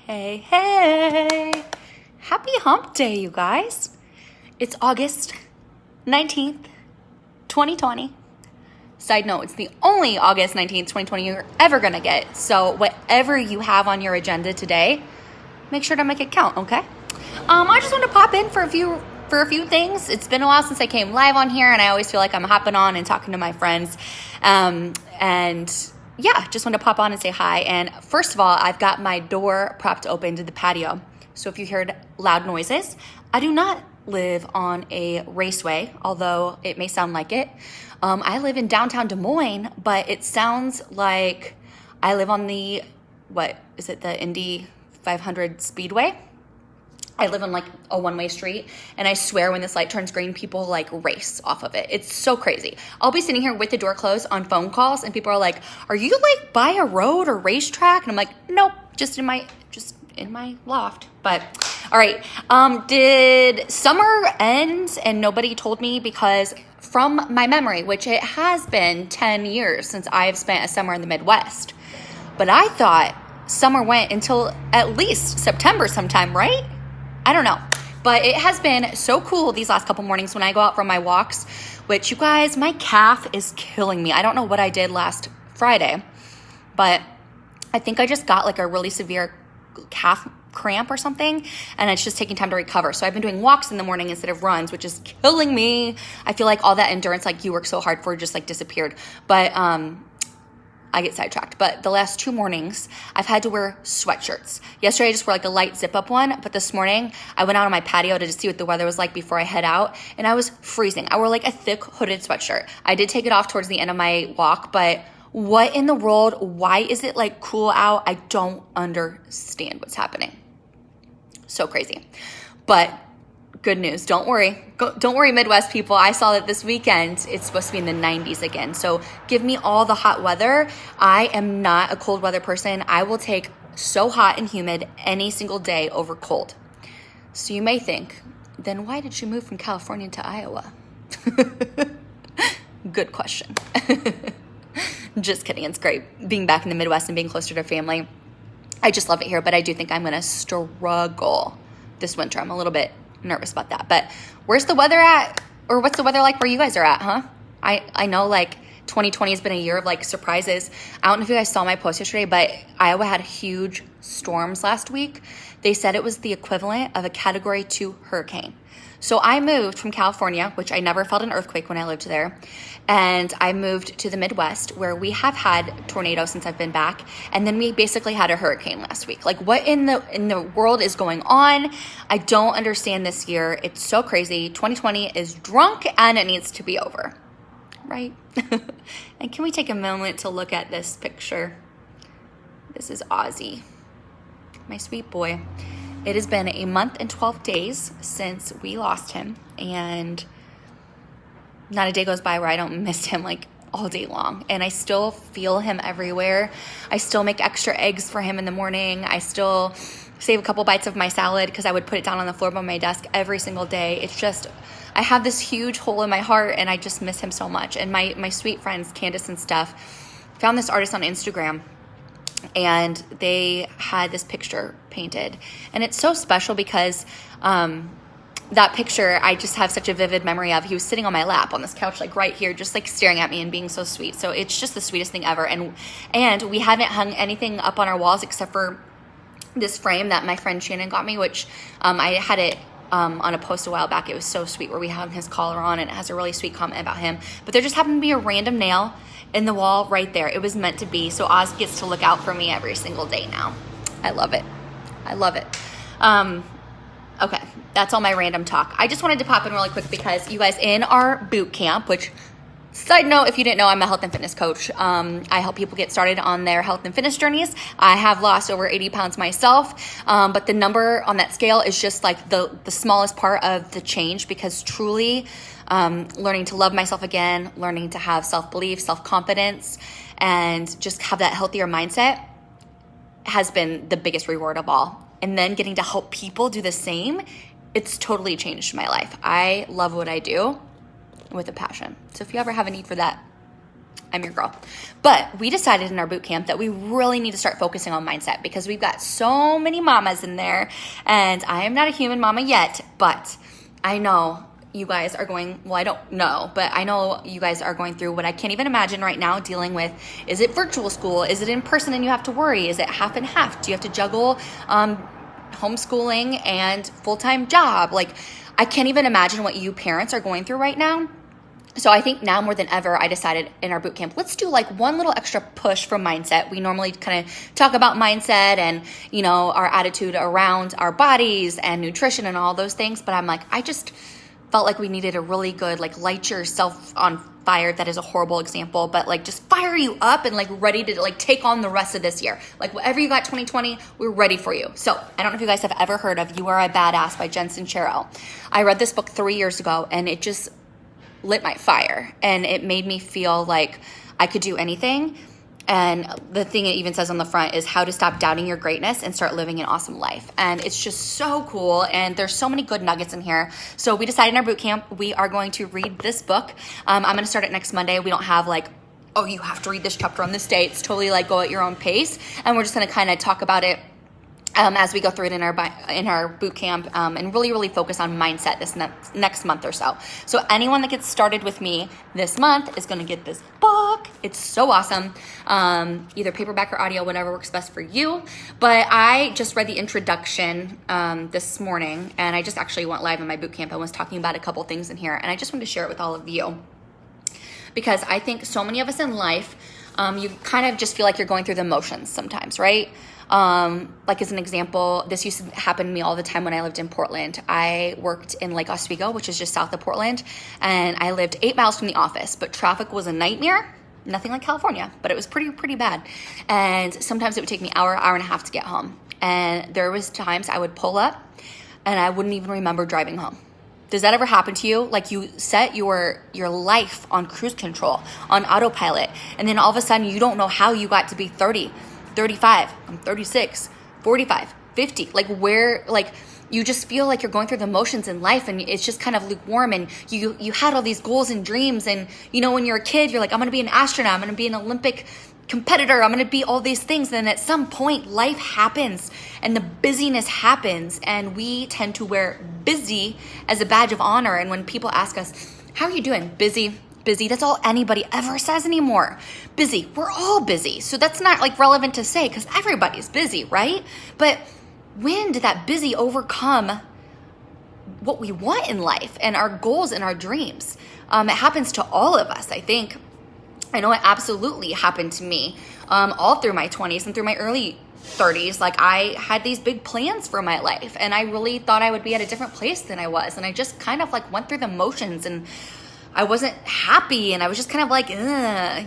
Hey, hey. Happy hump day, you guys. It's August 19th, 2020. Side note, it's the only August 19th, 2020 you're ever gonna get. So whatever you have on your agenda today, make sure to make it count, okay? I just wanted to pop in for a few things. It's been a while since I came live on here, and I always feel like I'm hopping on and talking to my friends. Yeah, just wanted to pop on and say hi. And first of all, I've got my door propped open to the patio. So if you heard loud noises, I do not live on a raceway, although it may sound like it. I live in downtown Des Moines, but it sounds like I live on the Indy 500 Speedway. I live on like a one-way street, and I swear when this light turns green, people like race off of it. It's so crazy. I'll be sitting here with the door closed on phone calls, and people are like, "Are you like by a road or racetrack?" And I'm like, "Nope, just in my loft." But all right, did summer end and nobody told me? Because from my memory, which it has been 10 years since I've spent a summer in the Midwest, but I thought summer went until at least September sometime, right? I don't know, but it has been so cool these last couple mornings when I go out for my walks, which you guys, my calf is killing me. I don't know what I did last Friday, but I think I just got like a really severe calf cramp or something, and it's just taking time to recover. So I've been doing walks in the morning instead of runs, which is killing me. I feel like all that endurance like you work so hard for just like disappeared. But I get sidetracked. But the last 2 mornings, I've had to wear sweatshirts. Yesterday, I just wore like a light zip-up one. But this morning, I went out on my patio to just see what the weather was like before I head out. And I was freezing. I wore like a thick hooded sweatshirt. I did take it off towards the end of my walk. But what in the world? Why is it like cool out? I don't understand what's happening. So crazy. But good news. Don't worry. Don't worry, Midwest people. I saw that this weekend it's supposed to be in the 90s again. So give me all the hot weather. I am not a cold weather person. I will take so hot and humid any single day over cold. So you may think, then why did you move from California to Iowa? Good question. Just kidding. It's great being back in the Midwest and being closer to family. I just love it here, but I do think I'm going to struggle this winter. I'm a little bit nervous about that. But where's the weather at? Or what's the weather like where you guys are at, huh? I know like 2020 has been a year of like surprises. I don't know if you guys saw my post yesterday, but Iowa had huge storms last week. They said it was the equivalent of a Category 2 hurricane. So I moved from California, which I never felt an earthquake when I lived there. And I moved to the Midwest where we have had tornadoes since I've been back. And then we basically had a hurricane last week. Like what in the world is going on? I don't understand this year. It's so crazy. 2020 is drunk and it needs to be over, right? And can we take a moment to look at this picture? This is Ozzy, my sweet boy. It has been a month and 12 days since we lost him, and not a day goes by where I don't miss him like all day long. And I still feel him everywhere. I still make extra eggs for him in the morning. I still save a couple bites of my salad because I would put it down on the floor by my desk every single day. It's just, I have this huge hole in my heart, and I just miss him so much. And my sweet friends, Candace and Steph, found this artist on Instagram, and they had this picture painted. And it's so special because that picture, I just have such a vivid memory of. He was sitting on my lap on this couch, like right here, just like staring at me and being so sweet. So it's just the sweetest thing ever. And we haven't hung anything up on our walls except for this frame that my friend Shannon got me, which I had it on a post a while back. It was so sweet where we have his collar on, and it has a really sweet comment about him. But there just happened to be a random nail in the wall right there. It was meant to be. So Oz gets to look out for me every single day now. I love it. I love it. Okay, that's all my random talk. I just wanted to pop in really quick because you guys, in our boot camp, which, side note, if you didn't know, I'm a health and fitness coach. I help people get started on their health and fitness journeys. I have lost over 80 pounds myself, but the number on that scale is just like the smallest part of the change, because truly learning to love myself again, learning to have self-belief, self-confidence, and just have that healthier mindset has been the biggest reward of all. And then getting to help people do the same, it's totally changed my life. I love what I do with a passion. So if you ever have a need for that, I'm your girl. But we decided in our boot camp that we really need to start focusing on mindset because we've got so many mamas in there, and I am not a human mama yet, but I know you guys are going, well, I don't know, but I know you guys are going through what I can't even imagine right now dealing with. Is it virtual school? Is it in person and you have to worry? Is it half and half? Do you have to juggle homeschooling and full-time job? Like, I can't even imagine what you parents are going through right now. So I think now more than ever, I decided in our boot camp, let's do like one little extra push from mindset. We normally kind of talk about mindset and, you know, our attitude around our bodies and nutrition and all those things. But I'm like, I just felt like we needed a really good, like, light yourself on fire. That is a horrible example, but like just fire you up and like ready to like take on the rest of this year. Like whatever you got 2020, we're ready for you. So I don't know if you guys have ever heard of You Are a Badass by Jen Sincero. I read this book 3 years ago and it just lit my fire and it made me feel like I could do anything. And the thing it even says on the front is how to stop doubting your greatness and start living an awesome life. And it's just so cool. And there's so many good nuggets in here. So we decided in our boot camp, we are going to read this book. I'm going to start it next Monday. We don't have like, oh, you have to read this chapter on this day. It's totally like go at your own pace. And we're just going to kind of talk about it as we go through it in our boot camp, and really focus on mindset this next month or so. So anyone that gets started with me this month is going to get this book. It's so awesome. Either paperback or audio, whatever works best for you. But I just read the introduction this morning, and I just actually went live in my boot camp and was talking about a couple things in here, and I just wanted to share it with all of you because I think so many of us in life, you kind of just feel like you're going through the motions sometimes, right? Like as an example, this used to happen to me all the time when I lived in Portland. I worked in Lake Oswego, which is just south of Portland, and I lived 8 miles from the office, but traffic was a nightmare. Nothing like California, but it was pretty bad. And sometimes it would take me hour and a half to get home. And there was times I would pull up and I wouldn't even remember driving home. Does that ever happen to you? Like you set your life on cruise control, on autopilot, and then all of a sudden you don't know how you got to be 30, 35, 36, 45, 50. Like where, like you just feel like you're going through the motions in life and it's just kind of lukewarm, and you had all these goals and dreams, and you know, when you're a kid, you're like, I'm going to be an astronaut, I'm going to be an Olympic competitor, I'm going to be all these things. And at some point life happens and the busyness happens, and we tend to wear busy as a badge of honor. And when people ask us, how are you doing? Busy. That's all anybody ever says anymore. Busy. We're all busy. So that's not like relevant to say because everybody's busy, right? But when did that busy overcome what we want in life and our goals and our dreams? It happens to all of us, I think. I know it absolutely happened to me all through my 20s and through my early 30s. Like I had these big plans for my life and I really thought I would be at a different place than I was. And I just kind of like went through the motions and I wasn't happy and I was just kind of like,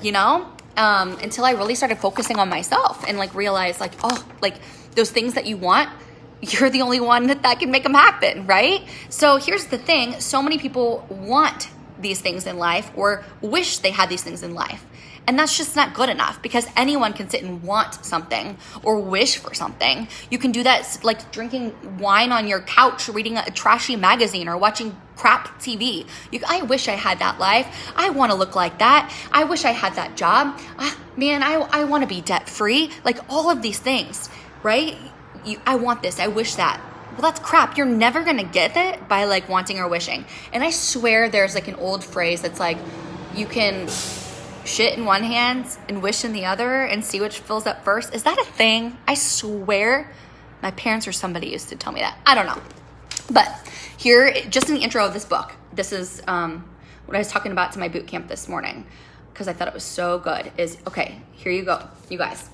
you know, until I really started focusing on myself and like realized like, oh, like those things that you want, you're the only one that can make them happen, right? So here's the thing. So many people want these things in life or wish they had these things in life. And that's just not good enough because anyone can sit and want something or wish for something. You can do that like drinking wine on your couch, reading a trashy magazine or watching crap TV. I wish I had that life. I want to look like that. I wish I had that job. Man, I want to be debt free. Like all of these things, right? I want this. I wish that. Well, that's crap. You're never going to get it by like wanting or wishing. And I swear there's like an old phrase that's like, you can shit in one hand and wish in the other and see which fills up first. Is that a thing? I swear my parents or somebody used to tell me that. I don't know. But here, just in the intro of this book, this is what I was talking about to my boot camp this morning because I thought it was so good is, okay, here you go, you guys.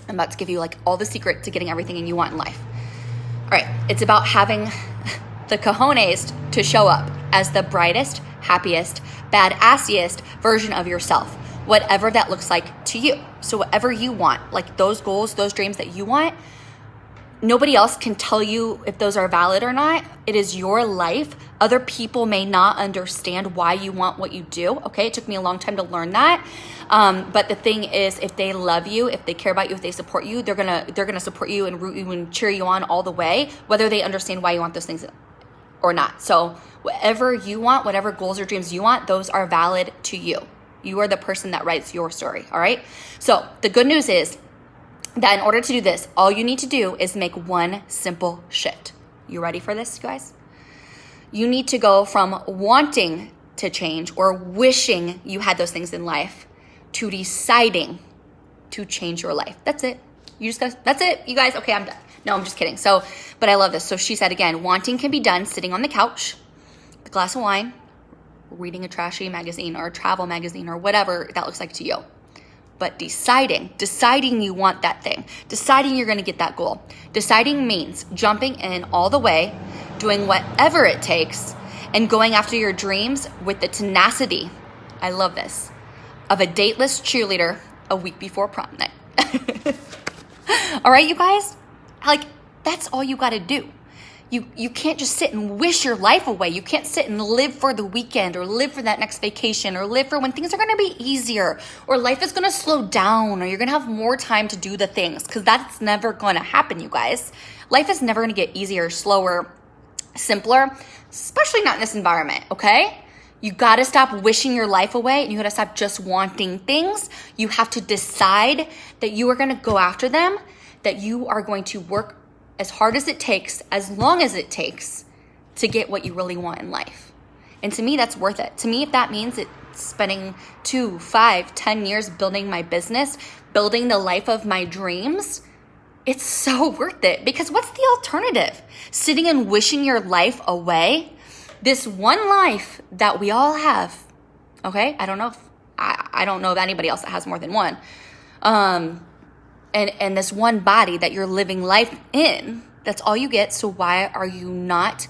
I'm about to give you like all the secret to getting everything you want in life. All right, it's about having the cojones to show up as the brightest, happiest, badassiest version of yourself, whatever that looks like to you. So whatever you want, like those goals, those dreams that you want, nobody else can tell you if those are valid or not. It is your life. Other people may not understand why you want what you do. Okay, it took me a long time to learn that. But the thing is, if they love you, if they care about you, if they support you, they're gonna support you and root you and cheer you on all the way, whether they understand why you want those things or not. So whatever you want, whatever goals or dreams you want, those are valid to you. You are the person that writes your story, all right? So the good news is that in order to do this, all you need to do is make one simple shift. You ready for this, you guys? You need to go from wanting to change or wishing you had those things in life to deciding to change your life. That's it. You just gotta, that's it, you guys. Okay, I'm done. No, I'm just kidding. But I love this. So she said again, wanting can be done sitting on the couch with a glass of wine, reading a trashy magazine or a travel magazine or whatever that looks like to you. But deciding you want that thing, deciding you're going to get that goal. Deciding means jumping in all the way, doing whatever it takes, and going after your dreams with the tenacity, I love this, of a dateless cheerleader a week before prom night. All right, you guys? Like, that's all you got to do. You can't just sit and wish your life away. You can't sit and live for the weekend or live for that next vacation or live for when things are going to be easier or life is going to slow down or you're going to have more time to do the things, because that's never going to happen, you guys. Life is never going to get easier, slower, simpler, especially not in this environment, okay? You got to stop wishing your life away and you got to stop just wanting things. You have to decide that you are going to go after them, that you are going to work as hard as it takes, as long as it takes to get what you really want in life. And to me, that's worth it. To me, if that means it's spending 2, 5, 10 years building my business, building the life of my dreams, it's so worth it. Because what's the alternative? Sitting and wishing your life away? This one life that we all have, okay? I don't know of anybody else that has more than one. And this one body that you're living life in, that's all you get. So why are you not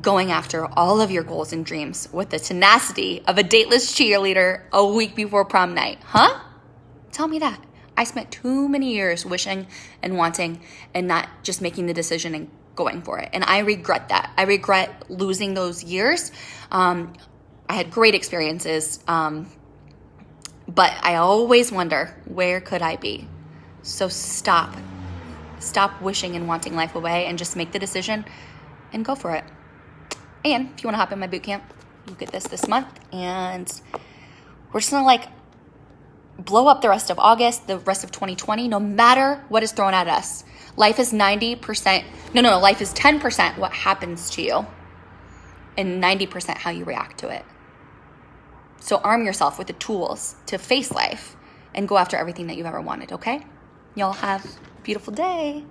going after all of your goals and dreams with the tenacity of a dateless cheerleader a week before prom night? Huh? Tell me that. I spent too many years wishing and wanting and not just making the decision and going for it. And I regret that. I regret losing those years. I had great experiences, but I always wonder, where could I be? So stop wishing and wanting life away and just make the decision and go for it. And if you want to hop in my boot camp, you get this month, and we're just going to blow up the rest of August, the rest of 2020, no matter what is thrown at us. Life is 90%, life is 10% what happens to you and 90% how you react to it. So arm yourself with the tools to face life and go after everything that you've ever wanted, okay? Y'all have a beautiful day.